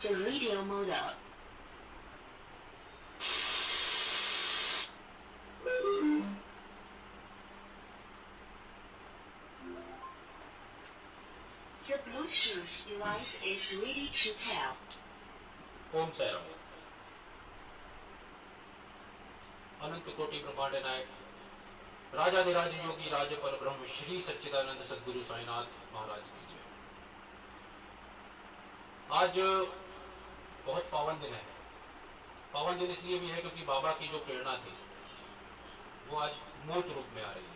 the radio motor. The Bluetooth device is ready to pair. Om Sairam. अनंत कोटि ब्रह्मांड नायक राजाधिराज योगी राज पर ब्रह्म श्री सच्चिदानंद सद्गुरु साईनाथ महाराज की जय। आज बहुत पावन दिन है। पावन दिन इसलिए भी है क्योंकि बाबा की जो प्रेरणा थी वो आज मूर्त रूप में आ रही है।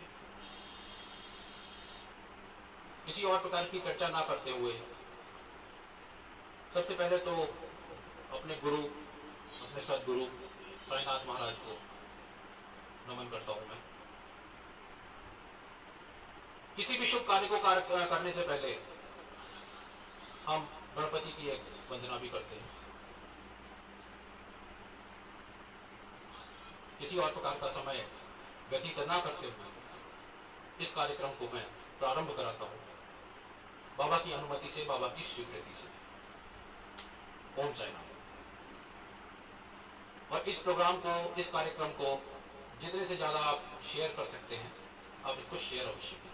किसी और प्रकार की चर्चा ना करते हुए सबसे पहले तो अपने गुरु, अपने सदगुरु साईनाथ महाराज को नमन करता हूं मैं। किसी भी शुभ कार्य को करने से पहले हम गणपति की एक वंदना भी करते हैं। किसी और प्रकार का समय व्यतीत न करते हुए इस कार्यक्रम को मैं प्रारंभ कराता हूं बाबा की अनुमति से, बाबा की स्वीकृति से। ओम साईनाथ। और इस प्रोग्राम को, इस कार्यक्रम को जितने से ज्यादा आप शेयर कर सकते हैं, आप इसको शेयर अवश्य कीजिए।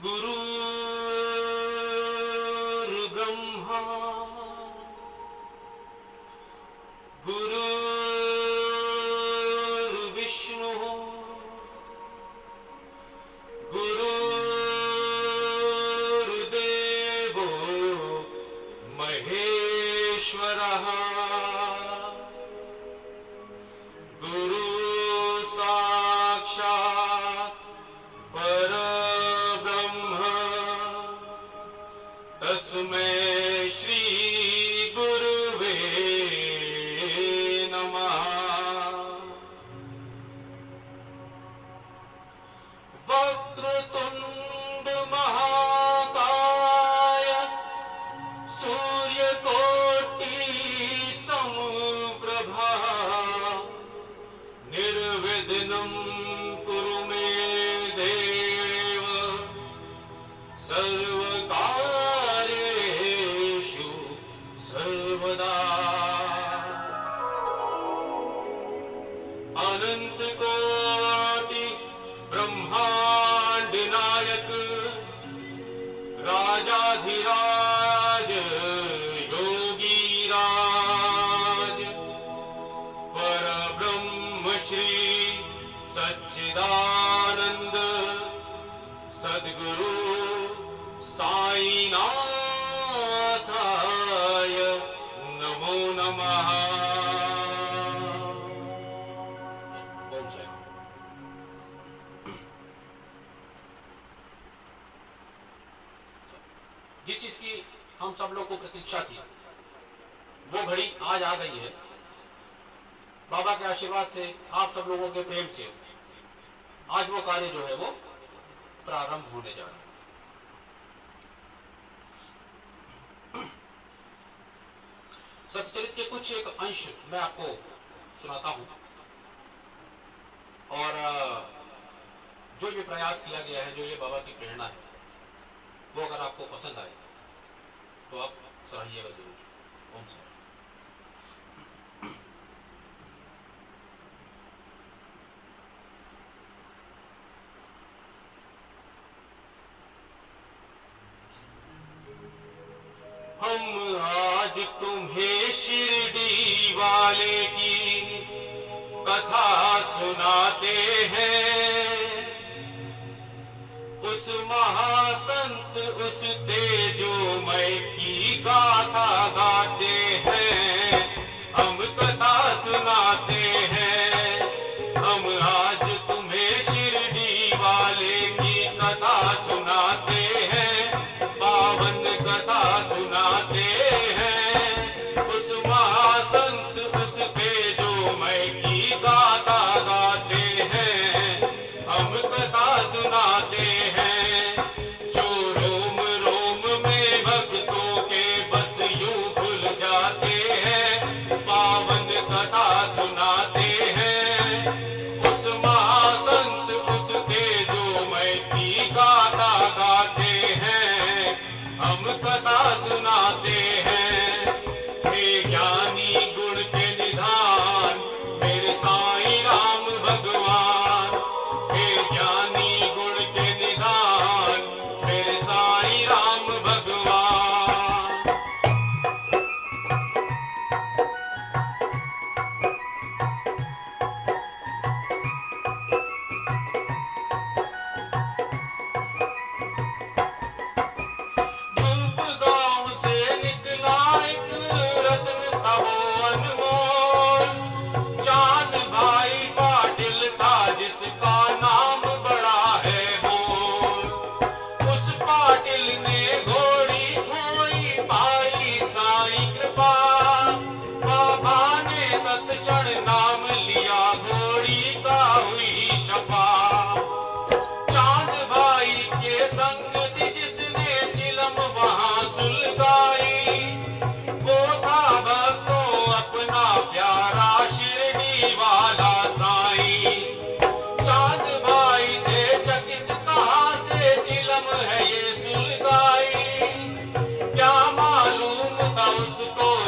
गुरु ब्रह्मा गुरु विष्णु गुरुर्देवो महेश्वरः गुरु साक्षात् परब्रह्म तस्मै श्री गुरुवे नमः। वक्रतुंड महाकाय सूर्यकोटि समप्रभा निर्विघ्नं कुरु मे देव सर्वकार्येषु सर्वदा। अनंत कोटि ब्रह्मांड नायक राजाधिराज योगी राज पर ब्रह्म श्री सच्चिदानंद सद्गुरु साईनाथाय नमो नमः। ओम साईनाथ। जिस चीज की हम सब लोग को प्रतीक्षा थी वो घड़ी आज आ गई है। बाबा के आशीर्वाद से, आप सब लोगों के प्रेम से आज वो कार्य जो है वो प्रारंभ होने जा रहा है। सत्यचरित के कुछ एक अंश मैं आपको सुनाता हूं और जो ये प्रयास किया गया है, जो ये बाबा की प्रेरणा है, वो अगर आपको पसंद आए तो आप सराहिएगा जरूर। ओम साईं। हम आज तुम्हें शिरडी वाले की कथा सुनाते हैं। उस महासंत, उस तेजोमय की गाथा गाते हैं। हम कथा सुनाते हैं। हम आज तुम्हें शिरडी वाले की कथा सुनाते हैं। पावन कथा सुनाते हैं। उस महासंत, उस तेजोमय की गाथा गाते हैं।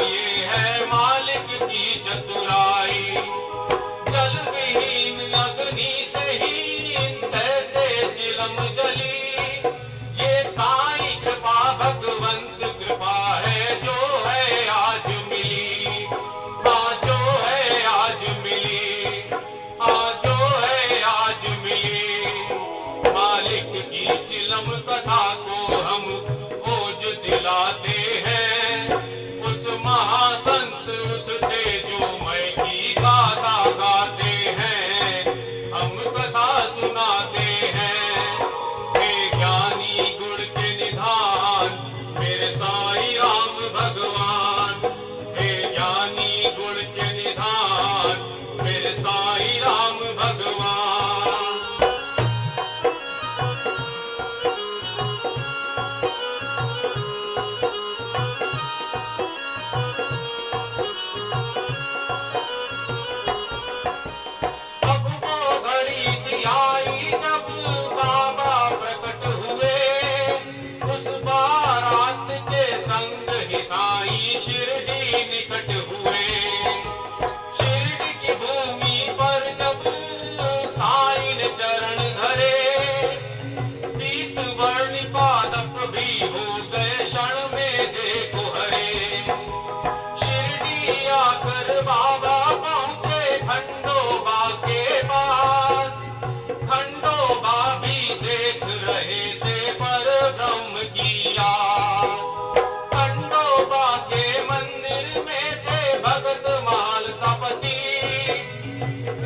ये है मालिक की चतुराई। जल विहीन अग्नि से ही तैसे चिलम जली, ये साईं कृपा भगवंत कृपा है जो है आज मिली। हाँ जो है आज मिली, हाँ जो है आज मिली। मालिक की चिलम कथा को हम ओज दिलाते हैं, उस महासंत उस तेजोमय की गाथा गाते हैं, हम कथा सुनाते हैं। हे ज्ञानी गुण के निधान मेरे साईं राम भगवान, हे ज्ञानी गुण के निधान मेरे साईं राम भगवान। अब वो घड़ी की आई जब बाबा प्रकट हुए, उस बारात के संग ही साईं शिरडी निकट हुए। शिरडी की भूमि पर जब साईं ने चरण धरे, पीत वर्ण पादप भी हो गए क्षण में देखो हरे। शिरडी आकर बाबा पहुंचे खंडोबा के पास, खंडोबा भी देख रहे थे पर ब्रह्म की आस। खंडोबा के मंदिर में थे भगत माल सपति,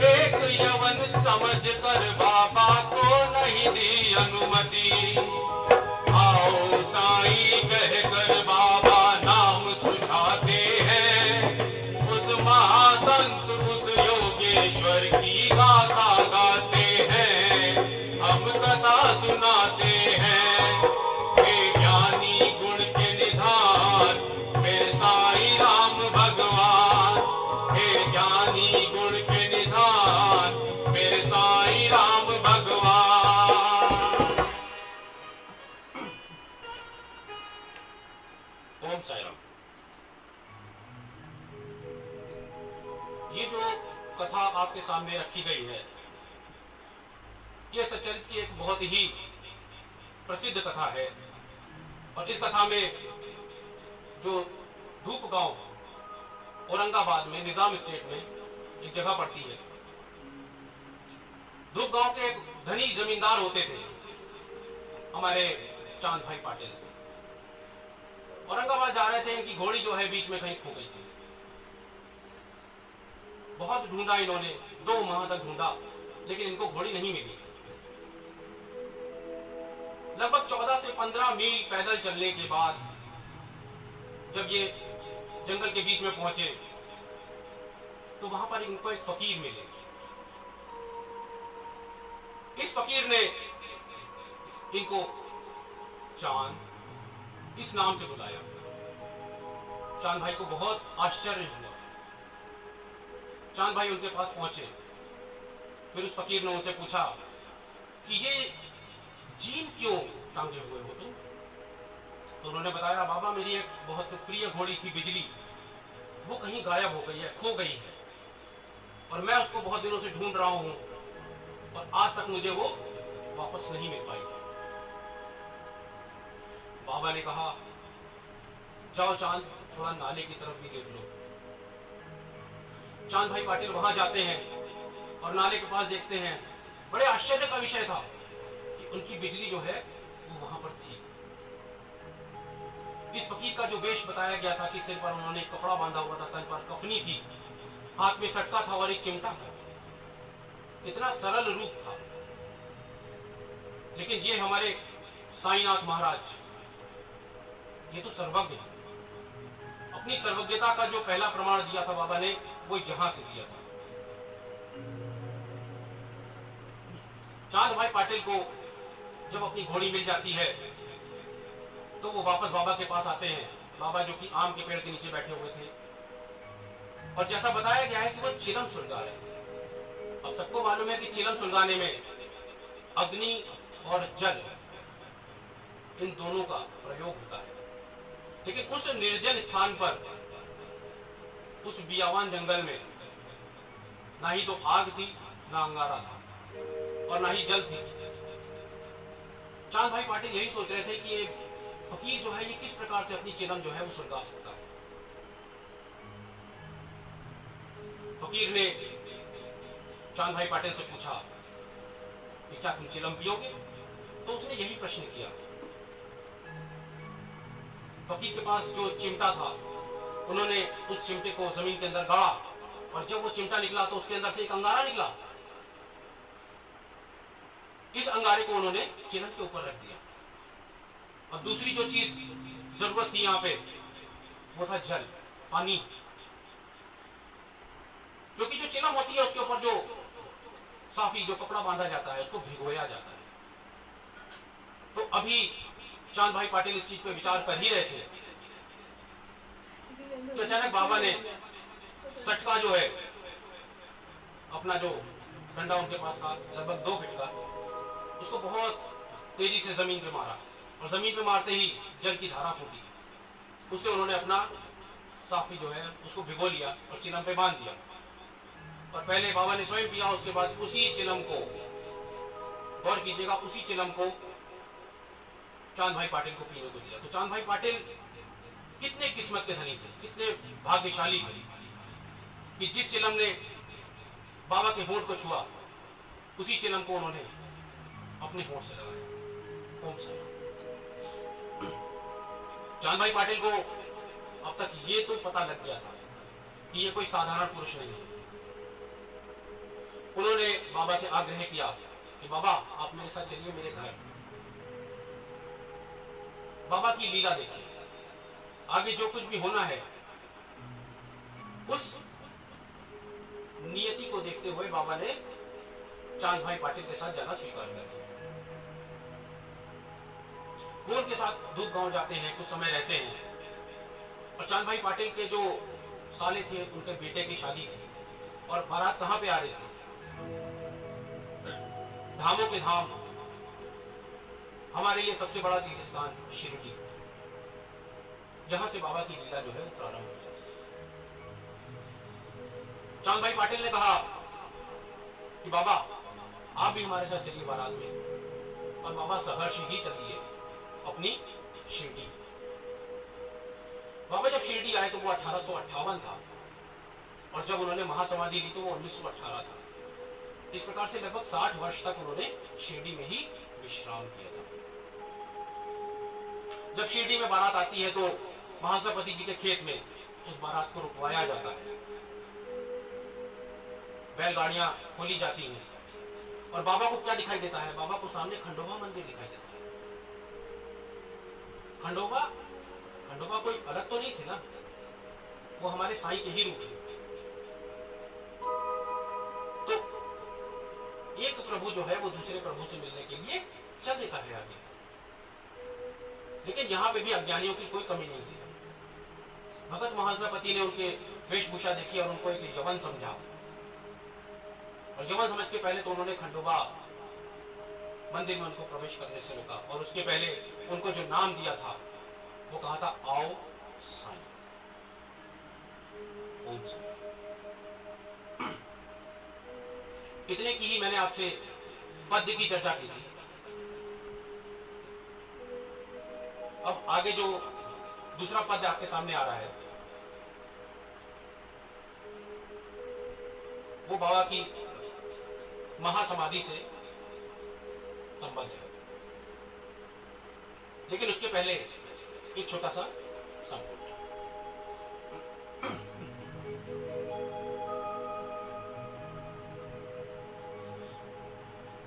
एक यवन समझ कर बाबा को नहीं दी अनुमति। आओ साईं कहकर बाबा नाम सुझाते हैं, उस महासंत उस योगेश्वर की गाथा गाते हैं, हम कथा सुनाते हैं। हे ज्ञानी गुण के निधान मेरे साईं राम भगवान, हे ज्ञानी गुण के निधान मेरे साईं राम भगवान। ओम साईं राम। ये जो कथा आपके सामने रखी गई है, यह सच्चरित्र की एक बहुत ही प्रसिद्ध कथा है। और इस कथा में जो धूप गांव औरंगाबाद में निजाम स्टेट में एक जगह पड़ती है, धूप गांव के एक धनी जमींदार होते थे हमारे चांद भाई पाटिल। औरंगाबाद जा रहे थे, इनकी घोड़ी जो है बीच में कहीं खो गई थी। बहुत ढूंढा इन्होंने, 2 माह तक ढूंढा, लेकिन इनको घोड़ी नहीं मिली। लगभग 14 से 15 मील पैदल चलने के बाद जब ये जंगल के बीच में पहुंचे तो वहां पर इनको एक फकीर मिले। इस फकीर ने इनको चांद इस नाम से बुलाया। चांद भाई को बहुत आश्चर्य हुआ। चांद भाई उनके पास पहुंचे, फिर उस फकीर ने उनसे पूछा कि ये जीन क्यों टांगे हुए हो तुम? तो उन्होंने बताया, बाबा मेरी एक बहुत प्रिय घोड़ी थी बिजली, वो कहीं गायब हो गई है, खो गई है, और मैं उसको बहुत दिनों से ढूंढ रहा हूं और आज तक मुझे वो वापस नहीं मिल पाई। बाबा ने कहा, जाओ चांद, थोड़ा नाले की तरफ भी देख लो। चांद भाई पाटिल वहां जाते हैं और नाले के पास देखते हैं। बड़े आश्चर्य का विषय था कि उनकी बिजली जो है वो वहां पर थी। इस फकीर का जो वेश बताया गया था कि सिर पर उन्होंने एक कपड़ा बांधा हुआ था, तन पर कफनी थी, हाथ में सटका था और एक चिमटा था। इतना सरल रूप था। लेकिन ये हमारे साईनाथ महाराज, ये तो सर्वज्ञ है। अपनी सर्वज्ञता का जो पहला प्रमाण दिया था बाबा ने, वो यहां से दिया था। चांद भाई पाटिल को जब अपनी घोड़ी मिल जाती है तो वो वापस बाबा के पास आते हैं। बाबा जो कि आम के पेड़ के नीचे बैठे हुए थे, और जैसा बताया गया है कि वो चिलम सुलगा रहे थे। अब सबको मालूम है कि चिलम सुलगाने में अग्नि और जल, इन दोनों का प्रयोग होता है। लेकिन उस निर्जन स्थान पर उस बियावान जंगल में ना ही तो आग थी, ना अंगारा था, और ना ही जल थी। चांद भाई पाटिल यही सोच रहे थे कि ये फकीर जो है ये किस प्रकार से अपनी चिलम जो है वो सुलगा सकता है। फकीर ने चांद भाई पाटिल से पूछा कि क्या तुम चिलम पियोगे? तो उसने यही प्रश्न किया। फकीर के पास जो चिमटा था, उन्होंने उस चिमटे को जमीन के अंदर गाड़ा, और जब वो चिमटा निकला तो उसके अंदर से एक अंगारा निकला। इस अंगारे को उन्होंने चिलम के ऊपर रख दिया, और दूसरी जो चीज जरूरत थी यहाँ पे वो था जल, पानी। क्योंकि जो चिलम होती है उसके ऊपर जो साफी जो कपड़ा बांधा जाता है उसको भिगोया जाता है। तो अभी चांद भाई पाटिल इस चीज पे विचार कर ही रहे थे तो अचानक बाबा ने सटका जो है अपना जो डंडा उनके पास था लगभग 2 फीट का, उसको बहुत तेजी से जमीन पे मारा, और जमीन पे मारते ही जल की धारा फूटी। उससे उन्होंने अपना साफी जो है उसको भिगो लिया और चिलम पे बांध दिया, और पहले बाबा ने स्वयं पिया, उसके बाद उसी चिलम को, गौर कीजिएगा, उसी चिलम को चांद भाई पाटिल को पीने को दिया। तो चांद भाई पाटिल कितने किस्मत के धनी थे, कितने भाग्यशाली थे कि जिस चिलम ने बाबा के होंठ को छुआ उसी चिलम को उन्होंने अपने होंठ से लगाया। ओम साईं। चांद भाई पाटिल को अब तक ये तो पता लग गया था कि ये कोई साधारण पुरुष नहीं है। उन्होंने बाबा से आग्रह किया कि बाबा आप मेरे साथ चलिए मेरे घर, बाबा की लीला देखिए, आगे जो कुछ भी होना है उस नियति को देखते हुए बाबा ने चांद भाई पाटिल के साथ जाना स्वीकार कर लिया। वो उनके साथ दूध गांव जाते हैं, कुछ समय रहते हैं, और चांद भाई पाटिल के जो साले थे उनके बेटे की शादी थी, और बारात कहां पे आ रही थी? धामों के धाम, हमारे लिए सबसे बड़ा तीर्थ स्थान शिरडी, जहां से बाबा की लीला जो है वो प्रारंभ हो जाती है। चांद भाई पाटिल ने कहा कि बाबा आप भी हमारे साथ चलिए बारात में, और बाबा सहर्ष ही चल दिए अपनी शिरडी। बाबा जब शिरडी आए तो वो 1858 था, और जब उन्होंने महासमाधि ली तो वो 1918 था। इस प्रकार से लगभग 60 वर्ष तक उन्होंने शिरडी में ही विश्राम किया था। जब शिरडी में बारात आती है तो महासपति जी के खेत में उस बारात को रुकवाया जाता है, बैलगाड़ियां खोली जाती हैं, और बाबा को क्या दिखाई देता है? बाबा को सामने खंडोबा मंदिर दिखाई देता है। खंडोबा कोई अलग तो नहीं थे ना, वो हमारे साईं के ही रूप थे। तो एक प्रभु जो है वो दूसरे प्रभु से मिलने के लिए चल देता है आगे। लेकिन यहां पे भी अज्ञानियों की कोई कमी नहीं थी। भगत महासपति ने उनके वेशभूषा देखी और उनको एक यवन समझा, और यवन समझ के पहले तो उन्होंने खंडोबा मंदिर में उनको प्रवेश करने से रोका, और उसके पहले उनको जो नाम दिया था वो कहा था आओ साईं, ओम साईं। इतने की ही मैंने आपसे पद्य की चर्चा की थी। अब आगे जो दूसरा पद्य आपके सामने आ रहा है वो बाबा की महासमाधि से संबंध है, लेकिन उसके पहले एक छोटा सा संबंध।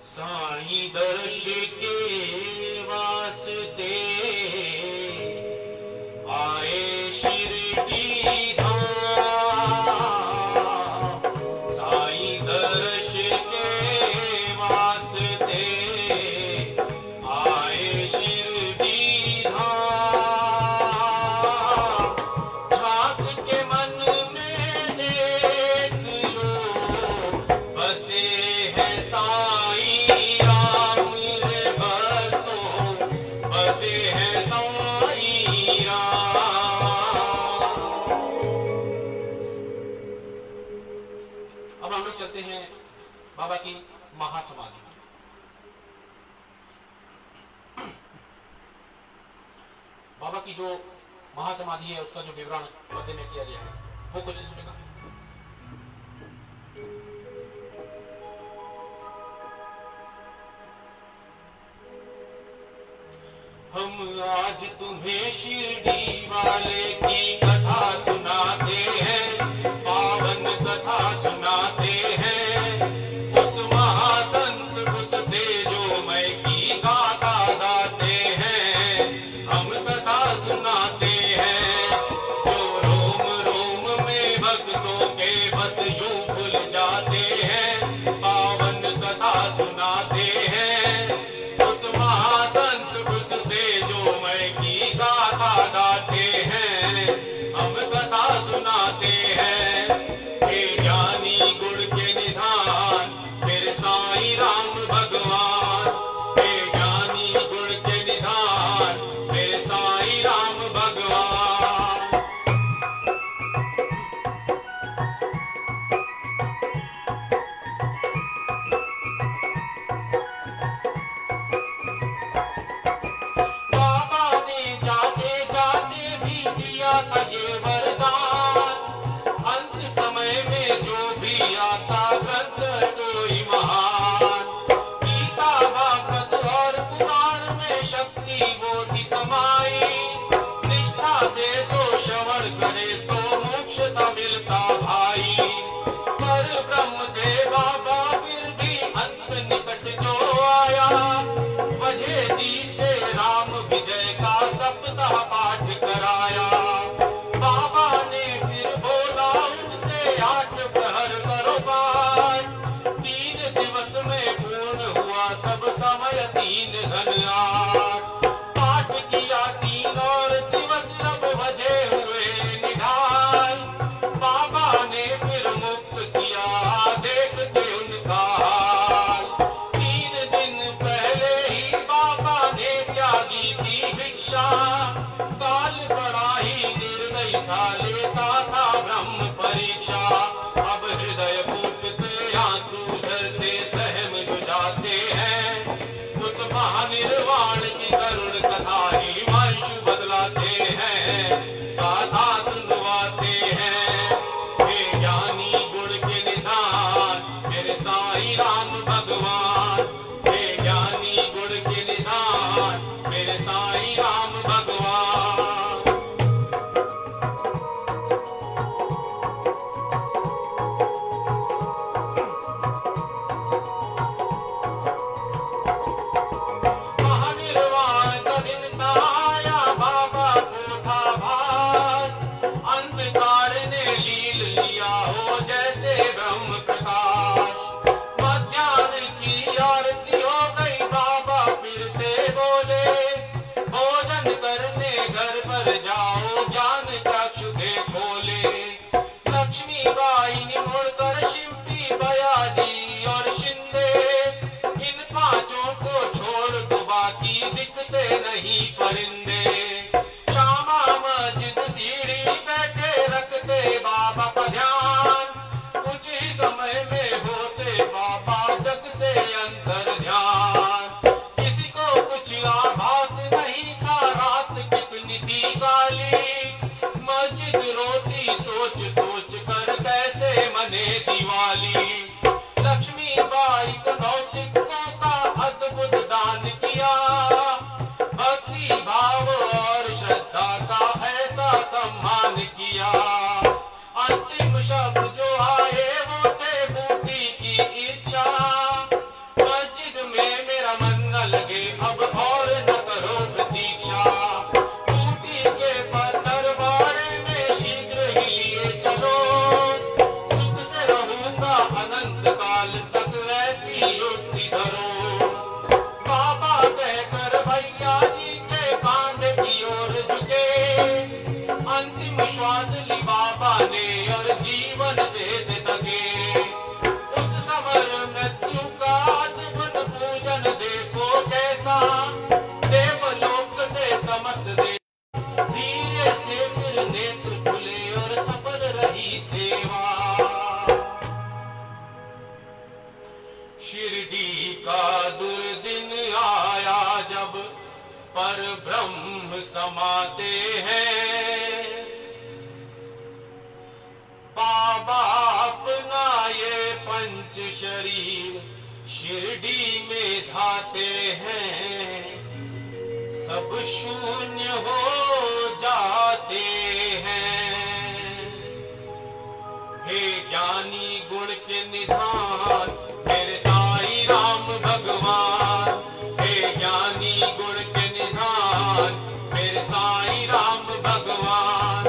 साईं दर्श के वास्ते आए शिरडी धाम, साईं दर्श के वास्ते आए शिरडी धाम। झांक के मन में देख लो बसे है साईं राम रे चलते हैं बाबा की महासमाधि। बाबा की जो महासमाधि है उसका जो विवरण पद्य में किया गया है वो कुछ इस प्रकार। हम आज तुम्हें शिरडी वाले की कथा सुनाते हैं, पावन कथा सुनाते हैं। उस महासंत उस तेजोमय की गाथा गाते हैं, हम कथा सुनाते हैं। जो रोम रोम में भक्तों के बस यूं भूल जाते हैं, पावन कथा सुनाते हैं। उस महासंत उस तेजोमय की गाथा गाते हैं, हम कथा सुनाते हैं। हे ज्ञानी गुण के निधान मेरे साईं राम भगवान, हे ज्ञानी गुण के निधान मेरे साईं राम भगवान। बाबा ने जाते जाते भी दिया था ये वरदान, अंत समय में जो भी आता ग्रंथ कोई महान। गीता भागवत और पुराण में शक्ति वो थी समाई, निष्ठा से जो श्रवण करे तो मोक्षता मिलता भाई। पर ब्रह्म थे बाबा फिर भी अंत निकट जो आया, वजह जी से राम विजय का सप्ताह पाठ कराया। बाबा ने फिर बोला उनसे 8 प्रहर करो पाठ, 3 दिवस में पूर्ण हुआ सब समय 3 घन 8। पाठ किया 3 और दिवस अब वजह हुए निढाल, बाबा ने फिर मुक्त किया देखते उनका हाल। 3 दिन पहले ही बाबा ने त्यागी थी भिक्षा, काल बड़ा ही निर्दयी था लेता था ब्रह्म परीक्षा। अब हृदय फूटते आंसू झरते सहम जो जाते हैं, उस महानिर्वाण की करुण कथा ही वंश बदलाते हैं, गाथा सुनवाते हैं। हे ज्ञानी गुण के निधान मेरे साईं राम भगवान, हे ज्ञानी गुण के निधान मेरे साईं राम भगवान। महानिर्वाण का दिन था आया, बाबा को था भास, अंधकार ने लील लिया हो जैसे ब्रह्म प्रकाश। मध्याह्न की आरती हो गई, बाबा फिरते बोले, भोजन करने घर पर जाओ ज्ञान चक्षु दे खोले। लक्ष्मी बाई ने मुड़कर शिंपी बयाजी और शिंदे, इन 5 को छोड़ दो बाकी दिखते नहीं परिंदे। श्यामा मस्जिद सीढ़ी बैठे रखते बाबा का ध्यान, कुछ ही समय में होते बाबा जग से अंतर ध्यान। किसी को कुछ आभास नहीं था रात कितनी थी काली, मस्जिद रोती सोच सोच कर कैसे मने दिवाली। लक्ष्मी बाई को 9 सिक्कों का अद्भुत दान किया, भक्ति भाव और श्रद्धा का ऐसा सम्मान किया। अंतिम शब्द जो आए वो थे बूटी की इच्छा, मस्जिद में मेरा मन न लगे अब और न करो प्रतीक्षा। बूटी के दरबारे में शीघ्र ही लिए चलो, सुख से रहूंगा अनंत बिच शरीर शिरडी में धाते हैं, सब शून्य हो जाते हैं। हे ज्ञानी गुण के निधान मेरे साईं राम भगवान, हे ज्ञानी गुण के निधान मेरे साईं राम भगवान,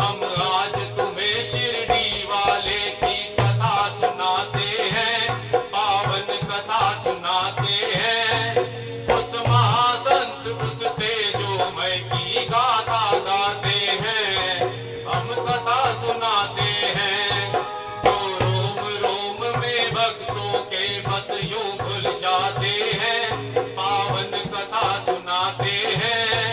हम आज तुम्हें शिरडी वाले की कथा सुनाते हैं, पावन कथा सुनाते हैं। उस महासंत उस तेजोमय की गाथा गाते हैं, हम कथा सुनाते हैं। जो रोम रोम में भक्तों के बस यूं भूल जाते हैं, पावन कथा सुनाते हैं।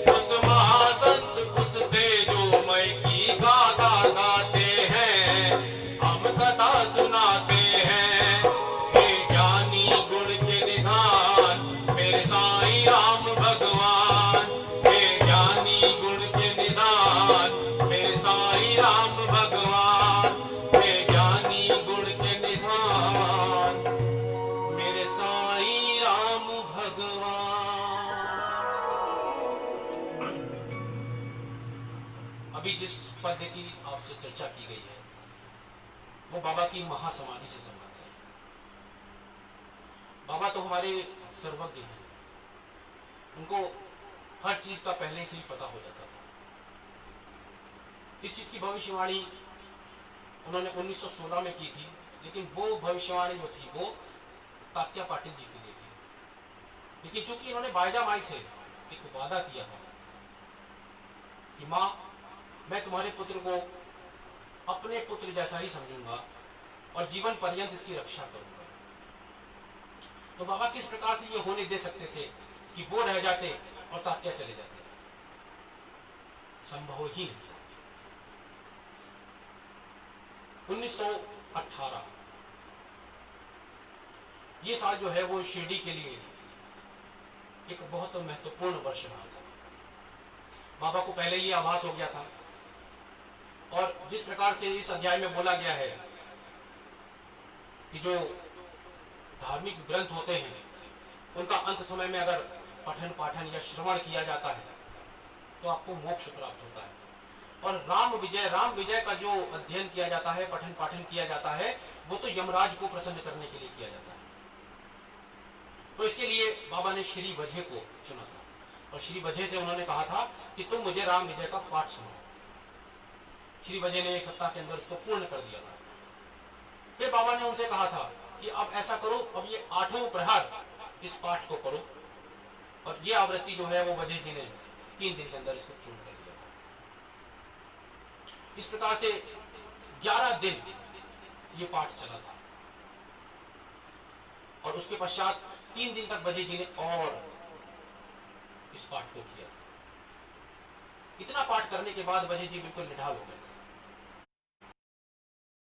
उस महासंत उस तेजोमय की गाथा गाते हैं, हम कथा सुनाते हैं। हे ज्ञानी गुण के निधान मेरे साईं राम भगवान, हे ज्ञानी गुण के निधान मेरे साईं राम भगवान, हे ज्ञानी गुण के निधान मेरे साईं राम भगवान। अभी जिस पद की आपसे चर्चा की गई है वो बाबा की महासमाधि से संबंधित है। बाबा तो हमारे सर्वज्ञ हैं, उनको हर चीज का पहले से ही पता हो जाता था। इस चीज की भविष्यवाणी उन्होंने 1916 में की थी, लेकिन वो भविष्यवाणी जो थी वो तात्या पाटिल जी के लिए थी। लेकिन चूंकि इन्होंने बायजा माई से एक वादा किया था कि माँ मैं तुम्हारे पुत्र को अपने पुत्र जैसा ही समझूंगा और जीवन पर्यंत इसकी रक्षा करूंगा, तो बाबा किस प्रकार से ये होने दे सकते थे कि वो रह जाते और तात्या चले जाते? संभव ही नहीं था। 1918 ये साल जो है वो शिरडी के लिए एक बहुत महत्वपूर्ण वर्ष रहा था। बाबा को पहले ही आभास हो गया था, और जिस प्रकार से इस अध्याय में बोला गया है कि जो धार्मिक ग्रंथ होते हैं उनका अंत समय में अगर पठन पाठन या श्रवण किया जाता है तो आपको मोक्ष प्राप्त होता है। और राम विजय का जो अध्ययन किया जाता है, पठन पाठन किया जाता है, वो तो यमराज को प्रसन्न करने के लिए किया जाता है। तो इसके लिए बाबा ने श्री वजह को चुना था, और श्री वजह से उन्होंने कहा था कि तुम मुझे राम विजय का पाठ सुनाओ। श्री वजह ने एक सप्ताह के अंदर इसको पूर्ण कर दिया था। फिर बाबा ने उनसे कहा था कि अब ऐसा करो, अब ये 8वें प्रहर इस पाठ को करो, और ये आवृत्ति जो है वो वजह जी ने 3 दिन के अंदर इसको पूर्ण कर दिया था। इस प्रकार से 11 दिन ये पाठ चला था, और उसके पश्चात 3 दिन तक वजह जी ने और इस पाठ को किया। इतना पाठ करने के बाद वजह जी बिल्कुल निढाल हो गए थे,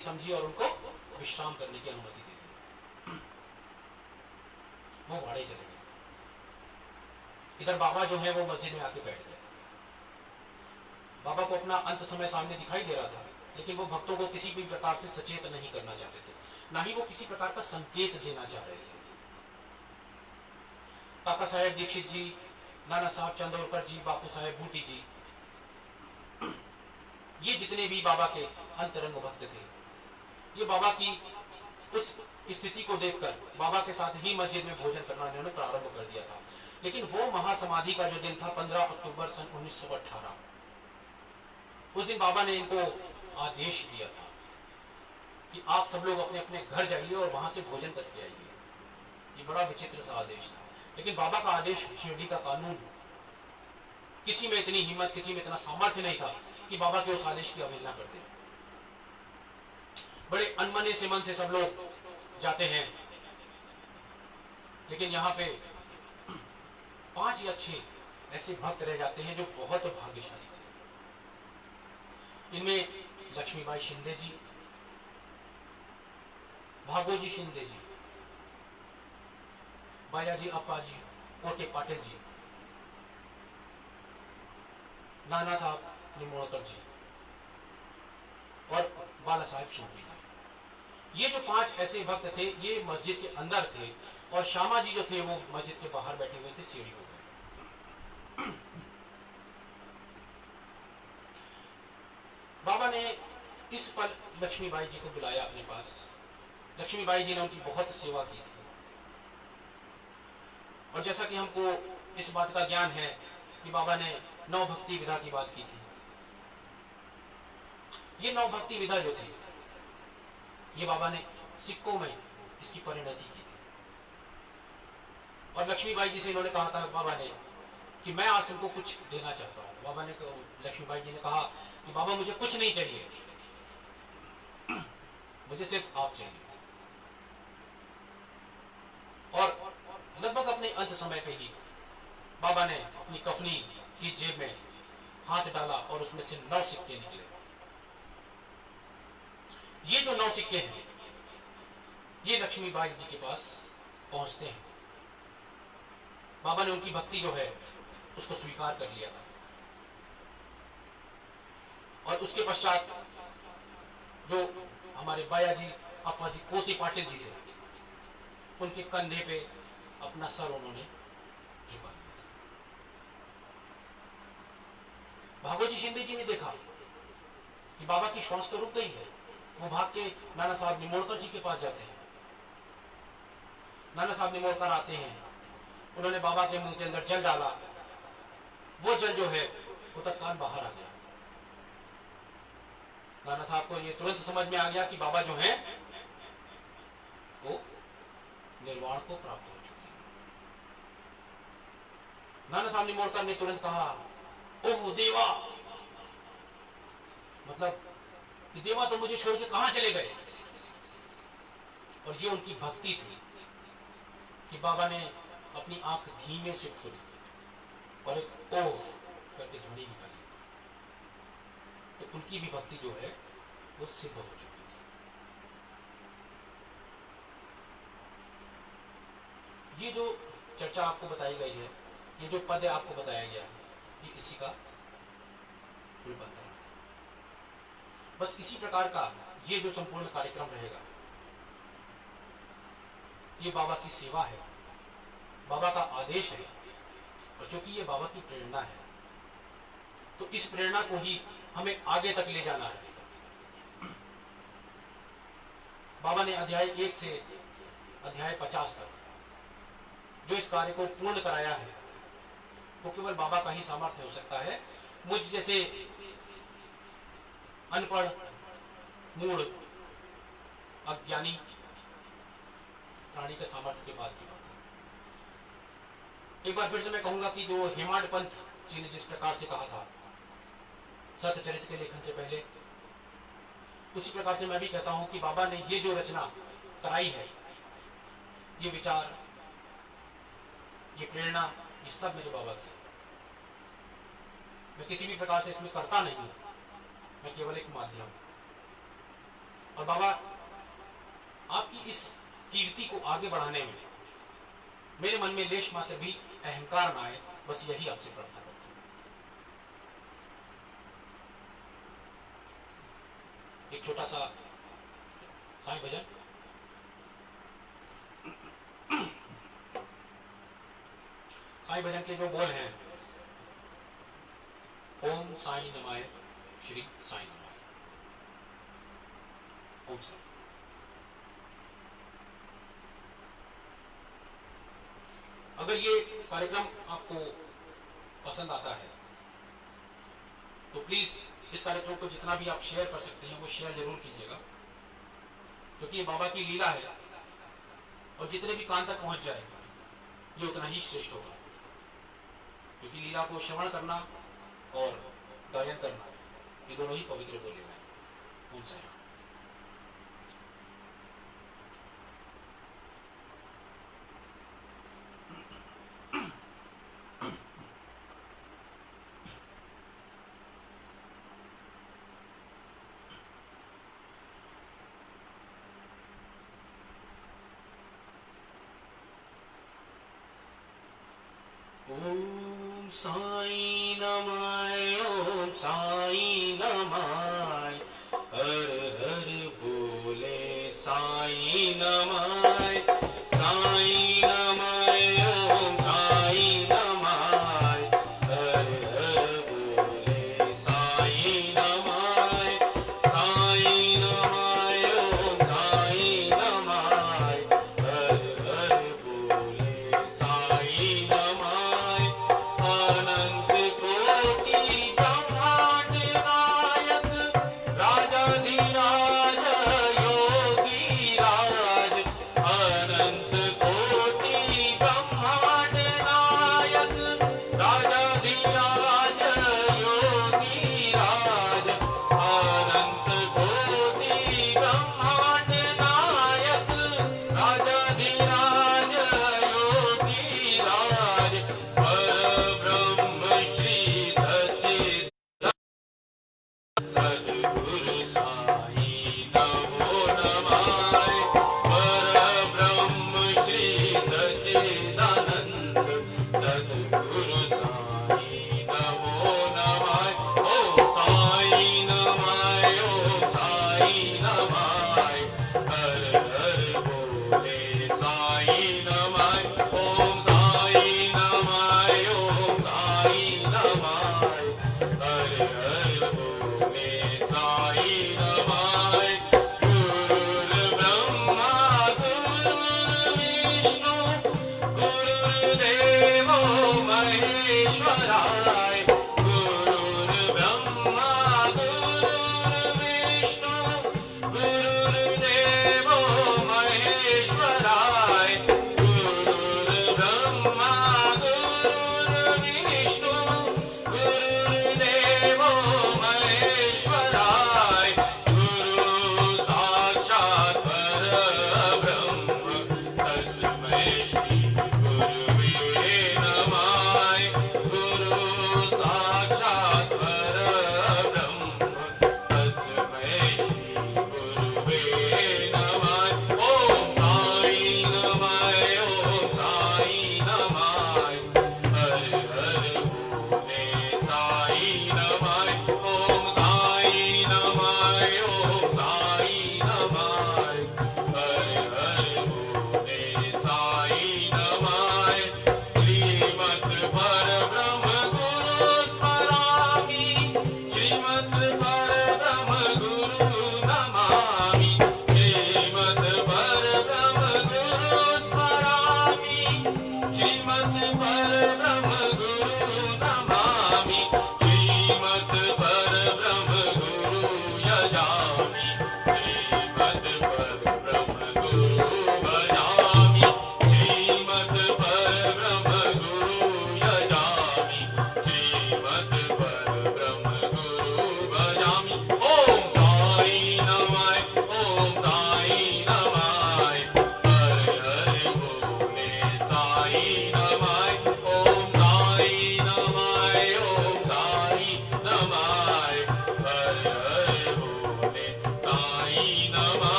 समझी, और उनको विश्राम करने की अनुमति दे दी। वो भाड़े चले गए। इधर बाबा जो है वो मस्जिद में आके बैठ गए। बाबा को अपना अंत समय सामने दिखाई दे रहा था, लेकिन वो भक्तों को किसी भी प्रकार से सचेत नहीं करना चाहते थे, ना ही वो किसी प्रकार का संकेत देना चाह रहे थे। काका साहेब दीक्षित जी, नाना साहब चंदौरकर जी, बापू साहेब बूटी जी, ये जितने भी बाबा के अंतरंग भक्त थे, ये बाबा की उस स्थिति को देखकर बाबा के साथ ही मस्जिद में भोजन करना इन्होंने प्रारंभ कर दिया था। लेकिन वो महासमाधि का जो दिन था 15 अक्टूबर सन 1918, उस दिन बाबा ने इनको आदेश दिया था कि आप सब लोग अपने अपने घर जाइए और वहां से भोजन करके आइए। ये बड़ा विचित्र सा आदेश था, लेकिन बाबा का आदेश शिरडी का कानून। किसी में इतनी हिम्मत, किसी में इतना सामर्थ्य नहीं था कि बाबा के उस आदेश की अवहेलना करते। बड़े अनमने से मन से सब लोग जाते हैं, लेकिन यहाँ पे 5 या 6 ऐसे भक्त रह जाते हैं जो बहुत भाग्यशाली थे। इनमें लक्ष्मीबाई शिंदे जी, भागोजी शिंदे जी, बायाजी अप्पा जी, कोटे पाटिल जी, नाना साहब निमोणकर जी और बाला साहेब शिंदे जी। ये जो 5 ऐसे भक्त थे ये मस्जिद के अंदर थे और श्यामा जी जो थे वो मस्जिद के बाहर बैठे हुए थे सीढ़ियों पर। बाबा ने इस पल लक्ष्मीबाई जी को बुलाया अपने पास। लक्ष्मीबाई जी ने उनकी बहुत सेवा की थी और जैसा कि हमको इस बात का ज्ञान है कि बाबा ने 9 भक्ति विधा की बात की थी। ये 9 भक्ति विधा जो थी ये बाबा ने सिक्कों में इसकी परिणति की थी और लक्ष्मीबाई जी से इन्होंने कहा था बाबा ने कि मैं आज तुमको कुछ देना चाहता हूँ। बाबा ने लक्ष्मीबाई जी ने कहा कि बाबा मुझे कुछ नहीं चाहिए, मुझे सिर्फ आप चाहिए। और लगभग अपने अंत समय पे ही बाबा ने अपनी कफनी की जेब में हाथ डाला और उसमें से 9 सिक्के निकले। ये जो 9 सिक्के हैं ये लक्ष्मीबाई जी के पास पहुंचते हैं। बाबा ने उनकी भक्ति जो है उसको स्वीकार कर लिया था और उसके पश्चात जो हमारे बाया जी अपा जी पोती पाटिल जी थे उनके कंधे पे अपना सर उन्होंने झुका दिया था। भागोजी शिंदे जी ने देखा कि बाबा की श्वास तो रुक गई है। वो भाग के नाना साहब निमोड़कर जी के पास जाते हैं। नाना साहब निमोड़कर आते हैं, उन्होंने बाबा के मुंह के अंदर जल डाला। वो जल जो है वो तत्काल बाहर आ गया। नाना साहब को ये तुरंत समझ में आ गया कि बाबा जो है वो निर्वाण को प्राप्त हो चुके हैं। नाना साहब निमोड़कर ने तुरंत कहा ओह देवा, मतलब कि देवा तो मुझे छोड़ के कहां चले गए। और ये उनकी भक्ति थी कि बाबा ने अपनी आंख धीमे से खोली और एक ओह करके ध्वनि निकाली तो उनकी भी भक्ति जो है वो सिद्ध हो चुकी थी। ये जो चर्चा आपको बताई गई है, ये जो पद आपको बताया गया है, ये इसी का रूपांतर है। बस इसी प्रकार का ये जो संपूर्ण कार्यक्रम रहेगा ये बाबा की सेवा है, बाबा का आदेश है और चूंकि ये बाबा की प्रेरणा है तो इस प्रेरणा को ही हमें आगे तक ले जाना है। बाबा ने अध्याय 1 से अध्याय 50 तक जो इस कार्य को पूर्ण कराया है वो केवल बाबा का ही सामर्थ्य हो सकता है। मुझ जैसे अनपढ़, मूढ़, अज्ञानी प्राणी के सामर्थ्य के बाद की बात है। एक बार फिर से मैं कहूंगा कि जो हेमाड पंथ जी ने जिस प्रकार से कहा था सत्यचरित्र के लेखन से पहले, उसी प्रकार से मैं भी कहता हूं कि बाबा ने ये जो रचना कराई है, ये विचार, ये प्रेरणा, ये सब मेरे बाबा की। मैं किसी भी प्रकार से इसमें करता नहीं हूं, मैं केवल एक माध्यम। और बाबा आपकी इस कीर्ति को आगे बढ़ाने में मेरे मन में लेश मात्र भी अहंकार ना आए, बस यही आपसे प्रार्थना करता हूं। एक छोटा सा साईं भजन। साईं भजन के जो बोल हैं, ओम साईं नमाय श्री साईं नमाय। ओम साईं। अगर ये कार्यक्रम आपको पसंद आता है तो प्लीज इस कार्यक्रम को जितना भी आप शेयर कर सकते हैं वो शेयर जरूर कीजिएगा, क्योंकि ये बाबा की लीला है और जितने भी कान तक पहुंच जाए ये उतना ही श्रेष्ठ होगा। क्योंकि लीला को श्रवण करना और गायन करना ये दोनों ही पवित्र बोले गए। ओम साईं। ओम साईं नमाय, ओम साईं नमाय, हर हर बोले साई नमाय ओम साई नमाय हर हर बोले साई नमाय ओम साई नमाय हर हर बोले साई नमाय अनंत कोटि ब्रह्मांड नायक राजाधिराज योगी राज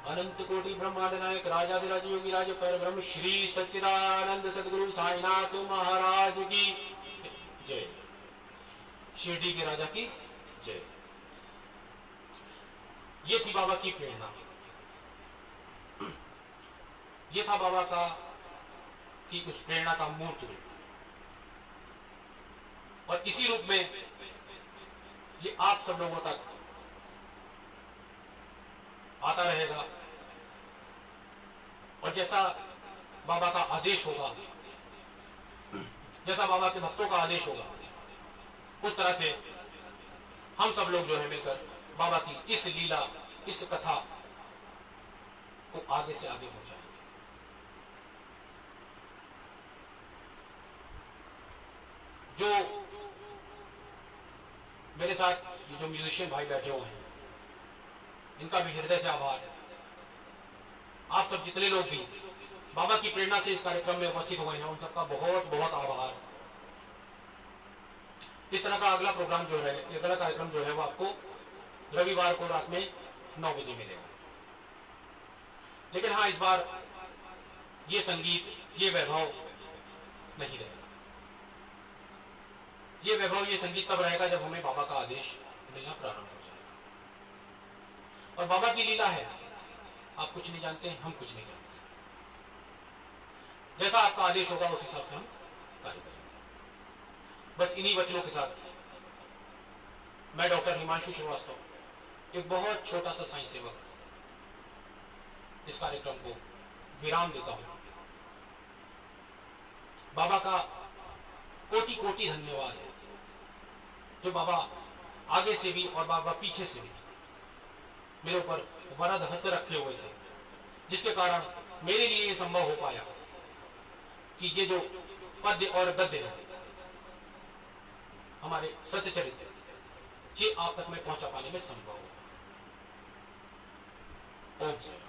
अनंत कोटि ब्रह्मांड नायक राजाधिराज योगी राज पर ब्रह्म श्री सच्चिदानंद सदगुरु साईनाथ महाराज की जय। शिरडी के राजा की जय। ये थी बाबा की प्रेरणा, ये था बाबा का कि उस प्रेरणा का मूर्त रूप, और इसी रूप में ये आप सब लोगों तक आता रहेगा। और जैसा बाबा का आदेश होगा, जैसा बाबा के भक्तों का आदेश होगा, उस तरह से हम सब लोग जो है मिलकर बाबा की इस लीला, इस कथा को आगे से आगे पहुंचाएंगे। जो मेरे साथ ये जो म्यूजिशियन भाई बैठे हुए हैं, इनका भी हृदय से आभार। आप सब जितने लोग भी बाबा की प्रेरणा से इस कार्यक्रम में उपस्थित हुए हैं, उन सबका बहुत बहुत आभार। इस तरह का अगला प्रोग्राम जो है, अगला कार्यक्रम जो है वो आपको रविवार को रात में 9 बजे मिलेगा। लेकिन हाँ, इस बार ये संगीत, ये वैभव नहीं रहेगा। ये वैभव, ये संगीत तब रहेगा जब हमें बाबा का आदेश मिलना प्रारंभ हो जाएगा। और बाबा की लीला है, आप कुछ नहीं जानते, हम कुछ नहीं जानते। जैसा आपका आदेश होगा उस हिसाब से हम कार्य करेंगे। बस इन्हीं वचनों के साथ मैं डॉक्टर हिमांशु श्रीवास्तव, एक बहुत छोटा सा साईं सेवक, इस कार्यक्रम को विराम देता हूं। बाबा का कोटि कोटि धन्यवाद है, जो बाबा आगे से भी और बाबा पीछे से भी मेरे ऊपर वरद हस्त रखे हुए थे, जिसके कारण मेरे लिए ये संभव हो पाया कि ये जो पद्य और गद्य है हमारे सत्यचरित्र, ये आप तक मैं पहुंचा पाने में संभव हो। ओम जय।